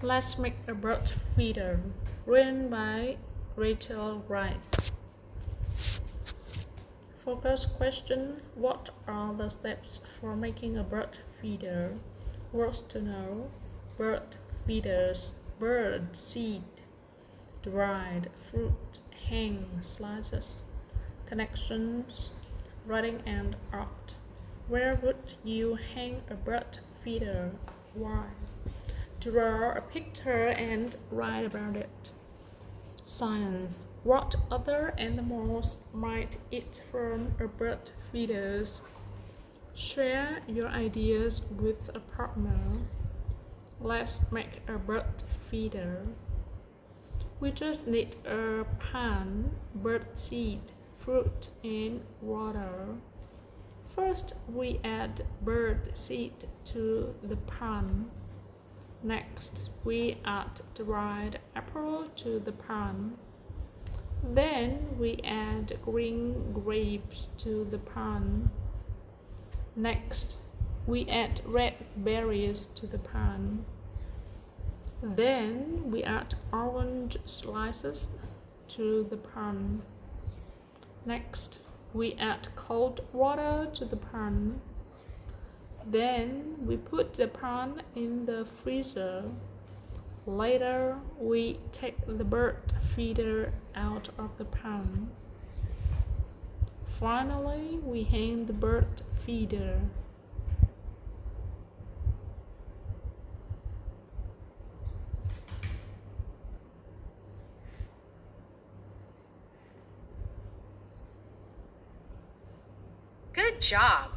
Let's make a bird feeder. Written by Rachel Rice. Focus question: what are the steps for making a bird feeder? Words to know: bird feeders, bird seed, dried fruit, hang slices, connections, writing and art. Where would you hang a bird feeder? Why? Draw a picture and write about it. Science. What other animals might eat from a bird feeders? Share your ideas with a partner. Let's make a bird feeder. We just need a pan, bird seed, fruit, and water. First, we add bird seed to the pan. Next, we add dried apple to the pan. Then we add green grapes to the pan. Next, we add red berries to the pan. Then we add orange slices to the pan. Next, we add cold water to the pan. Then we put the pan in the freezer. Later, we take the bird feeder out of the pan. Finally, we hang the bird feeder. Good job!